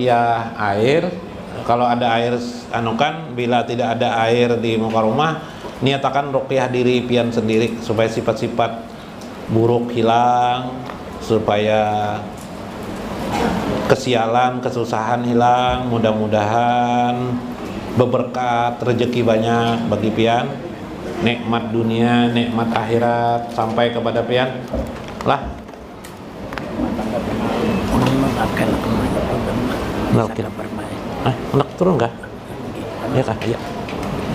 meruqyah air. Kalau ada air anukan, bila tidak ada air di muka rumah, niatakan ruqyah diri pian sendiri supaya sifat-sifat buruk hilang, supaya kesialan, kesusahan hilang, mudah-mudahan beberkat, rezeki banyak bagi pian. nikmat dunia, nikmat akhirat sampai kepada pian lah. Anak turun kah? Ya kah? Ya.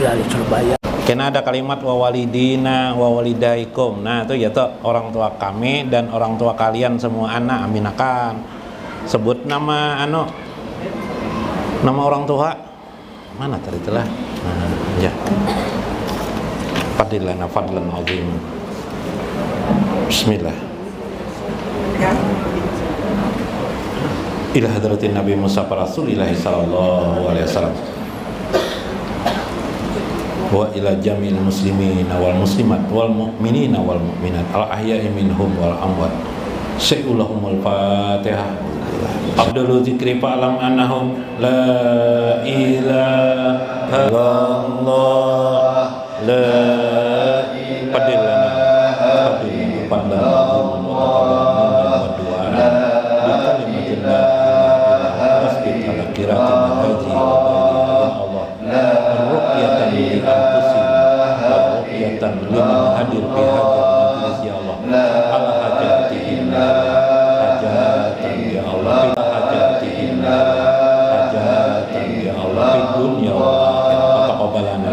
Dari Surabaya. Kena ada kalimat wawalidina wawalidaikum. Nah itu ya tuh orang tua kami dan orang tua kalian semua anak aminakan. Sebut nama nama orang tua mana tadi telah. Nah, ya. Fadilana fadlan azim. Bismillah. Ila hadratin Nabi Musa Rasulillah sallallahu alaihi wasallam. Wa ila jamil muslimin wal muslimat wal mu'minin wal mu'minat al ahya'i minhum wal amwat. Syai'ulahumul Fatihah. Abdul zikri fa'lam annahum la ilaha illallah la padillana padillana wa du'a bi kalimatin la wasbit ala qiraatin haji ya Allah ruqyatan li anfusina wa ruqyatan liman hadir fi hadzal majlis ya Allah ala hajatihim hajatan ya Allah fi hajatihim hajatan ya Allah fi dunya wa akhirat taqabbalana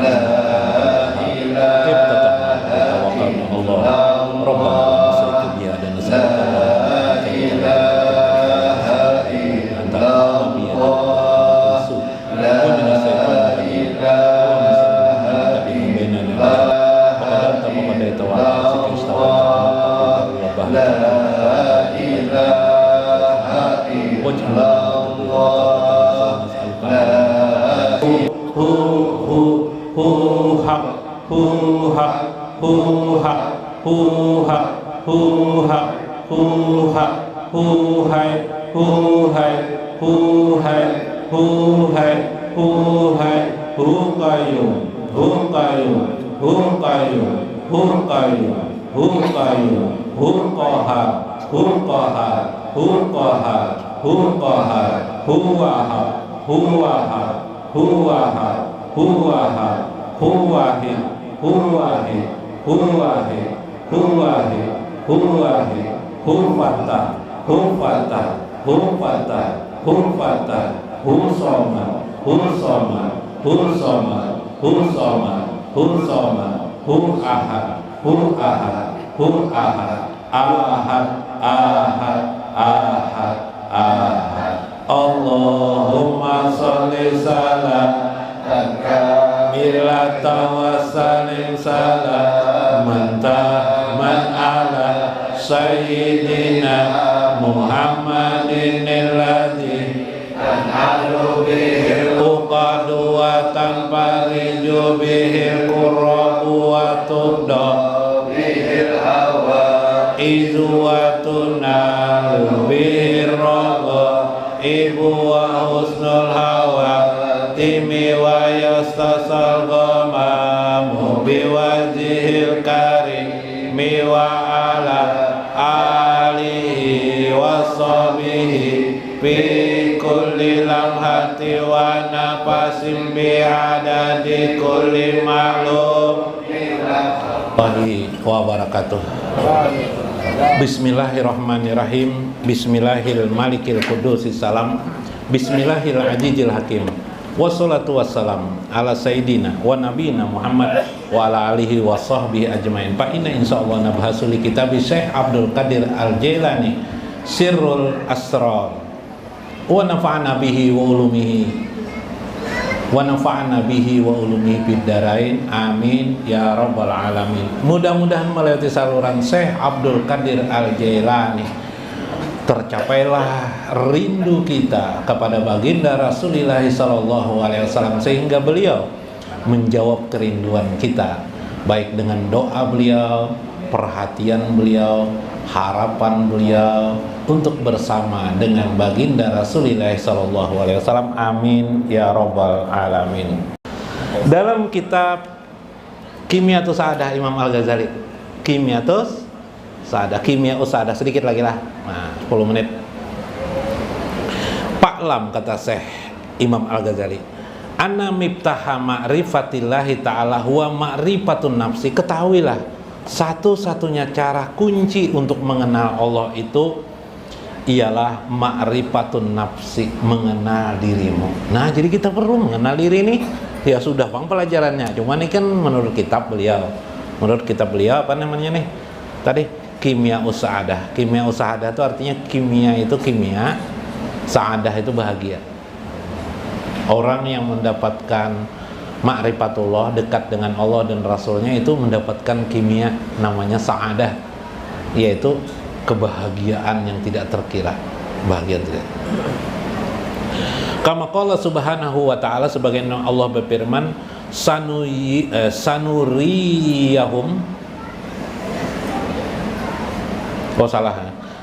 Allahumma sholli salaman kamilatan wa sallim salaman taman ala sayyidina Muhammadin alladzi tanhalu bihil uqadu wa tanfariju bihil qurratu wa tubda bihil hawa izu wa tunalu bihil raga ibu wa husnul hawa timi wa yastasal gamamu biwajihil karimi wa ala alihi wa sahbihi fi kulli lamhati wa nafasim bi adadi kulli ma'lum wa barakatuh. Bismillahirrahmanirrahim. Bismillahil malikil qudusis salam. Bismillahil azizil hakim. Wassalatu wassalam ala sayyidina wa nabiyina Muhammad wa ala alihi wa sahbihi ajmain. Fa inna insyaallah nabhasu li kitab Syekh Abdul Qadir Al-Jailani Sirrul Asrar wa nafa'ana bihi wa ulumihi wa nafa'ana bihi wa ulumihi fid darain amin ya rabbal alamin. Mudah-mudahan melalui saluran Syekh Abdul Qadir Al-Jailani tercapailah rindu kita kepada baginda Rasulullah sallallahu alaihi wasallam sehingga beliau menjawab kerinduan kita baik dengan doa beliau, perhatian beliau, harapan beliau untuk bersama dengan baginda Rasulullah sallallahu alaihi wasallam amin ya rabbal alamin. Dalam kitab Kimyatus Sa'adah Imam Al-Ghazali, Kimyatus Sa'adah, Kimya Usadah, sedikit lagi lah, nah 10 menit. Paklam kata Syekh Imam Al-Ghazali, Anna miftaha ma'rifatillahi ta'ala huwa ma'rifatun nafsi. Ketahuilah, satu-satunya cara kunci untuk mengenal Allah itu ialah ma'rifatun nafsi, mengenal dirimu. Nah, jadi kita perlu mengenal diri nih. Ya sudah bang pelajarannya. Cuma ini kan menurut kitab beliau. Menurut kitab beliau apa namanya nih? Tadi kimia usahadah. Kimia usahadah itu artinya kimia itu kimia, saadah itu bahagia. Orang yang mendapatkan ma'rifatullah, dekat dengan Allah dan Rasulnya, itu mendapatkan kimia namanya sa'adah, yaitu kebahagiaan yang tidak terkira. Bahagia tidak. Kama qala subhanahu wa ta'ala, sebagaimana Allah berfirman, sanuriyahum,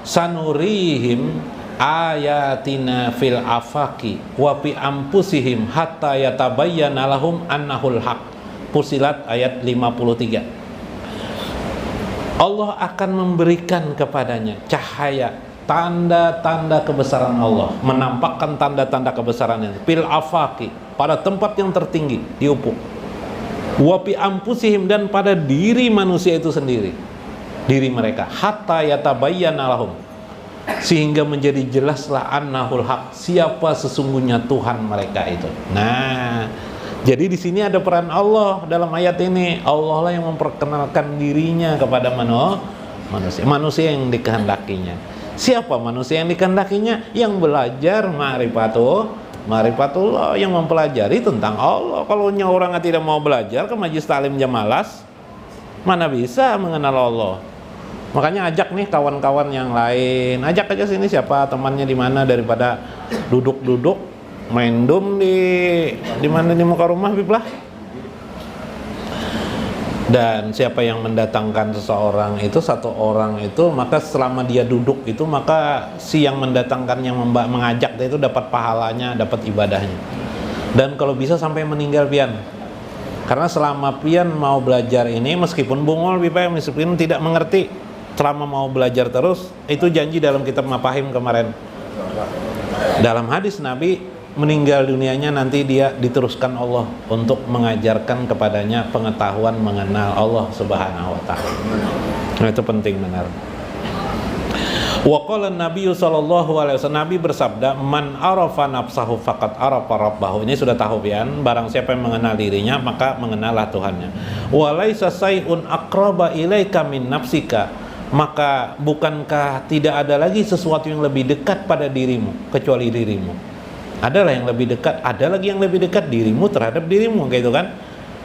sanurihim ayatina fil afaki wa fi anfusihim hatta yatabayyana lahum annahul haq. Fusilat ayat 53. Allah akan memberikan kepadanya cahaya, tanda-tanda kebesaran Allah, menampakkan tanda-tanda kebesarannya fil afaki, pada tempat yang tertinggi di ufuk, wa fi anfusihim, dan pada diri manusia itu sendiri, diri mereka, hatta yatabayyana lahum, sehingga menjadi jelaslah annahul haq, siapa sesungguhnya Tuhan mereka itu. Nah, jadi di sini ada peran Allah dalam ayat ini. Allah lah yang memperkenalkan dirinya kepada manusia yang dikehendakinya. Siapa manusia yang dikehendakinya? Yang belajar ma'rifatullah, yang mempelajari tentang Allah. Kalau orang tidak mau belajar ke majlis taklim jam malas, mana bisa mengenal Allah? Makanya ajak nih kawan-kawan yang lain, ajak aja sini siapa temannya di mana, daripada duduk-duduk main dum di mana, di muka rumah biblah. Dan siapa yang mendatangkan seseorang itu, satu orang itu, maka selama dia duduk itu, maka si yang mendatangkan, yang mengajak dia itu dapat pahalanya, dapat ibadahnya. Dan kalau bisa sampai meninggal pian. Karena selama pian mau belajar ini, meskipun bungol pian, meskipun tidak mengerti, selama mau belajar terus, itu janji dalam kitab Mafahim kemarin. Dalam hadis Nabi, meninggal dunianya nanti dia diteruskan Allah untuk mengajarkan kepadanya pengetahuan mengenal Allah Subhanahu wa ta'ala. Nah, itu penting benar. Wa qala Nabi sallallahu alaihi wasallam, Nabi bersabda, man arafa nafsahu faqad arafa rabbahu. Ini sudah tahu pian, barang siapa yang mengenal dirinya maka mengenallah Tuhannya. Wa laisa sayun aqraba ilaika min nafsika, maka bukankah tidak ada lagi sesuatu yang lebih dekat pada dirimu kecuali dirimu. Adalah yang lebih dekat, ada lagi yang lebih dekat dirimu terhadap dirimu, kayak itu kan.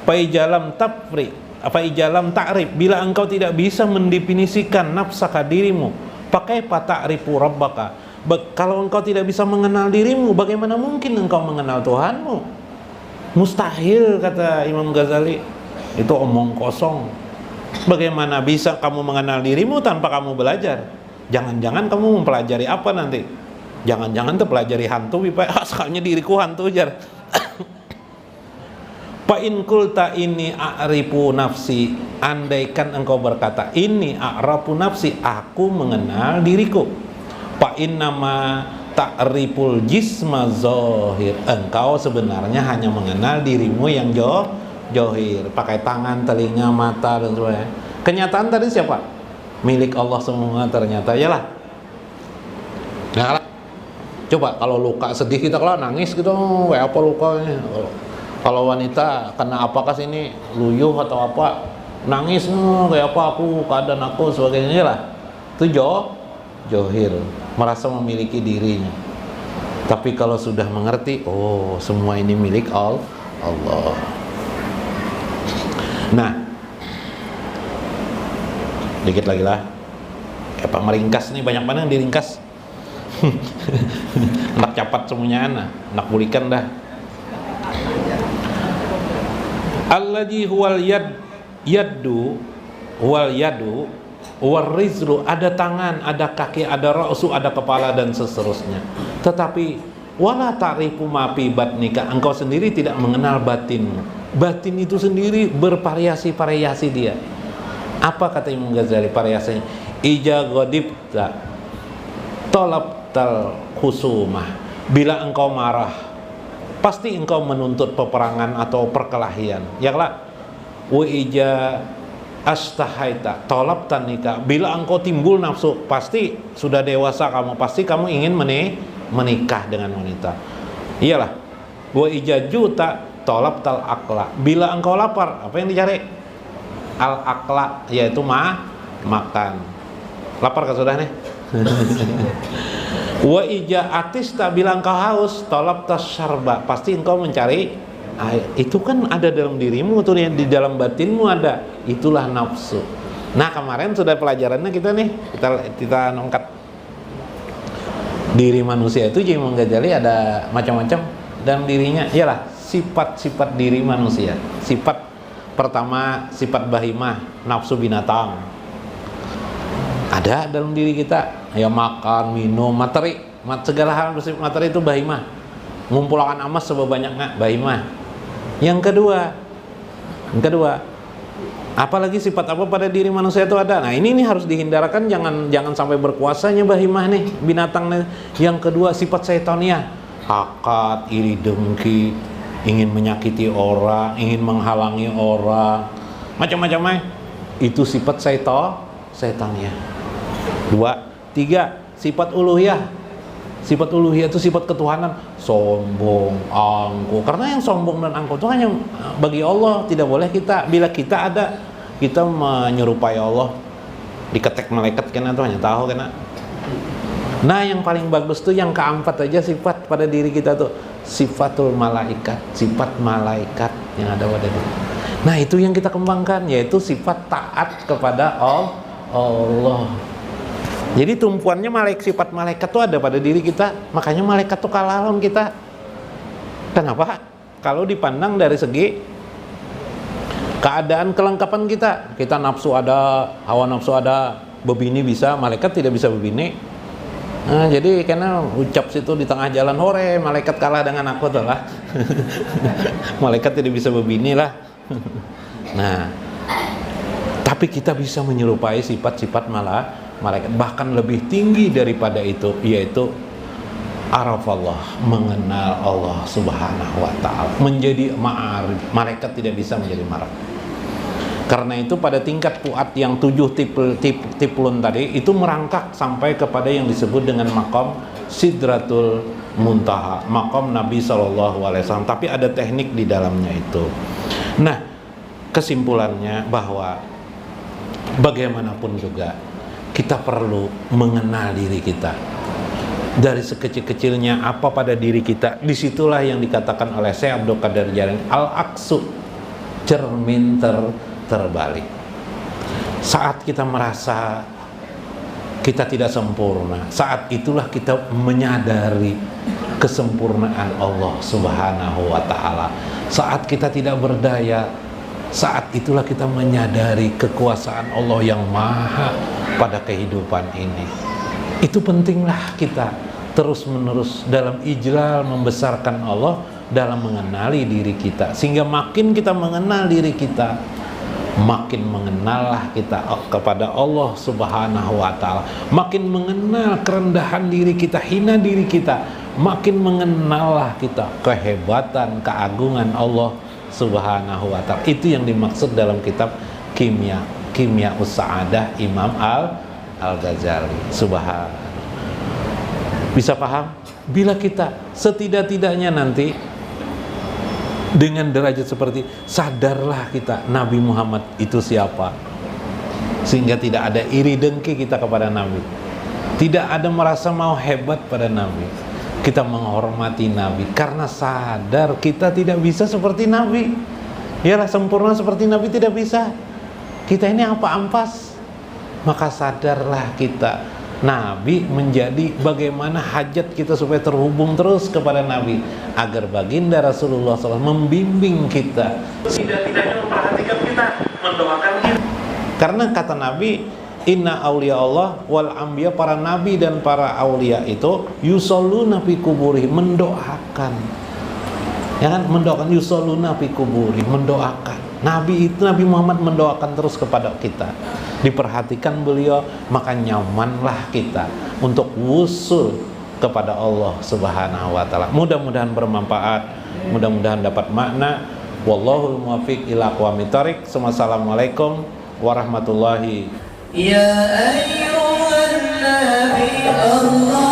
Faijalam tafri, faijalam ta'rif, bila engkau tidak bisa mendefinisikan nafsaka dirimu, pakai ta'rifu rabbaka. Kalau engkau tidak bisa mengenal dirimu, bagaimana mungkin engkau mengenal Tuhanmu? Mustahil, kata Imam Ghazali. Itu omong kosong. Bagaimana bisa kamu mengenal dirimu tanpa kamu belajar? Jangan-jangan kamu mempelajari apa nanti? Jangan-jangan terpelajari hantu, asalnya diriku hantu jar. Fa in qulta ini a'rifu nafsi, andaikan engkau berkata ini a'rafu nafsi, aku mengenal diriku. Fa innama ta'riful jisma zahir, engkau sebenarnya hanya mengenal dirimu yang johir, pakai tangan, telinga, mata dan sebagainya. Kenyataan tadi siapa? Milik Allah semua ternyata, yalah. Nah, coba kalau luka sedih kita, kalau nangis gitu, apa lukanya? Kalau wanita kena apakah sini, luyuh atau apa, nangis, kayak apa aku, keadaan aku, sebagainya lah. Itu johir, merasa memiliki dirinya. Tapi kalau sudah mengerti, oh semua ini milik Allah. Nah, dikit lagi lah. Apa meringkas nih, banyak mana yang diringkas. Anak capat semuanya, anak bulikan dah. Alladzi huwal yaddu wal yadu war rizru, ada tangan, ada kaki, ada ra'su, ada kepala dan seterusnya. Tetapi wala ta'rifu ma fi batnika, engkau sendiri tidak mengenal batinmu. Batin itu sendiri bervariasi-variasi dia. Apa kata Imam Ghazali variasinya? Ija ghadibta talabtal khusumah, bila engkau marah pasti engkau menuntut peperangan atau perkelahian. Ya lah, wa ija astahaita tolabtan nikah. Bila engkau timbul nafsu, pasti sudah dewasa kamu, pasti kamu ingin menikah dengan wanita. Iyalah, wa ija juta tolabtal akla. Bila engkau lapar, apa yang dicari? Al akla, yaitu makan. Lapar kan sudah nih? Wa ija atista, bila engkau haus tolabtas syarba, pasti engkau mencari air. Itu kan ada dalam dirimu tuh, yang di dalam batinmu ada, itulah nafsu. Nah, kemarin sudah pelajarannya kita nih, kita nongkat diri manusia itu jadi menggajali ada macam-macam dalam dirinya. Iyalah, sifat-sifat diri manusia. Sifat pertama, sifat bahimah, nafsu binatang. Ada dalam diri kita, ya makan, minum, materi, segala hal bersifat materi itu bahimah. Ngumpulkan emas sebanyaknya bahimah. Yang kedua, apalagi sifat apa pada diri manusia itu ada. Nah, ini harus dihindarkan, jangan sampai berkuasanya bahimah nih, binatang nih. Yang kedua, sifat syaitaniyah, hakat, iri dengki, ingin menyakiti orang, ingin menghalangi orang, macam-macamnya. Itu sifat syaitaniyah. 2, 3, sifat uluhiyah. Sifat uluhiyah itu sifat ketuhanan, sombong, angkuh. Karena yang sombong dan angkuh itu hanya bagi Allah, tidak boleh kita. Bila kita ada, kita menyerupai Allah, diketek malaikat kena itu hanya tahu kena. Nah, yang paling bagus tuh yang keempat aja sifat pada diri kita tuh, sifatul malaikat, sifat malaikat yang ada pada diri. Nah, itu yang kita kembangkan, yaitu sifat taat kepada Allah. Jadi tumpuannya sifat malaikat tuh ada pada diri kita. Makanya malaikat tuh kalah lawan kita. Kenapa? Kalau dipandang dari segi keadaan kelengkapan kita. Kita nafsu ada, hawa nafsu ada, bebini bisa, malaikat tidak bisa bebini. Nah, jadi karena ucap situ di tengah jalan, hore, malaikat kalah dengan aku tuh lah. Malaikat tidak bisa bebini lah. Nah, tapi kita bisa menyerupai sifat-sifat malaikat, bahkan lebih tinggi daripada itu, yaitu arafallah, mengenal Allah subhanahu wa ta'ala, menjadi ma'arif. Malaikat tidak bisa menjadi maraf. Karena itu pada tingkat puat yang 7 tiplun tadi, itu merangkak sampai kepada yang disebut dengan maqam sidratul muntaha, maqam Nabi SAW. Tapi ada teknik di dalamnya itu. Nah, kesimpulannya bahwa bagaimanapun juga kita perlu mengenal diri kita. Dari sekecil-kecilnya apa pada diri kita, disitulah yang dikatakan oleh Syekh Abdul Qadir Jailani, al-aksu, cermin terbalik. Saat kita merasa kita tidak sempurna, saat itulah kita menyadari kesempurnaan Allah subhanahu wa ta'ala. Saat kita tidak berdaya, saat itulah kita menyadari kekuasaan Allah yang maha pada kehidupan ini. Itu pentinglah kita terus-menerus dalam ijlal membesarkan Allah, dalam mengenali diri kita. Sehingga makin kita mengenal diri kita, makin mengenallah kita kepada Allah subhanahu wa ta'ala. Makin mengenal kerendahan diri kita, hina diri kita, makin mengenallah kita kehebatan, keagungan Allah subhanahu wa ta'ala. Itu yang dimaksud dalam kitab Kimya Us-Sa'adah Imam Al-Ghazali. Subhanallah. Bisa paham? Bila kita setidak-tidaknya nanti dengan derajat seperti, sadarlah kita Nabi Muhammad itu siapa, sehingga tidak ada iri dengki kita kepada Nabi, tidak ada merasa mau hebat pada Nabi. Kita menghormati Nabi karena sadar kita tidak bisa seperti Nabi. Yalah, sempurna seperti Nabi tidak bisa. Kita ini apa ampas. Maka sadarlah kita, Nabi menjadi bagaimana hajat kita supaya terhubung terus kepada Nabi, agar baginda Rasulullah SAW membimbing kita, tidak-tidaknya memperhatikan kita, mendoakan kita. Karena kata Nabi, inna awliya Allah wal anbiya, para nabi dan para aulia itu yusalluna fi kuburi, mendoakan. Ya kan, mendoakan, yusalluna fi kuburi, mendoakan. Nabi itu, Nabi Muhammad mendoakan terus kepada kita. Diperhatikan beliau, maka nyamanlah kita untuk wusul kepada Allah Subhanahu wa taala. Mudah-mudahan bermanfaat, mudah-mudahan dapat makna. Wallahul muwaffiq ila aqwamit thoriq. Wassalamualaikum warahmatullahi. Ya ayyuhan nabi Allah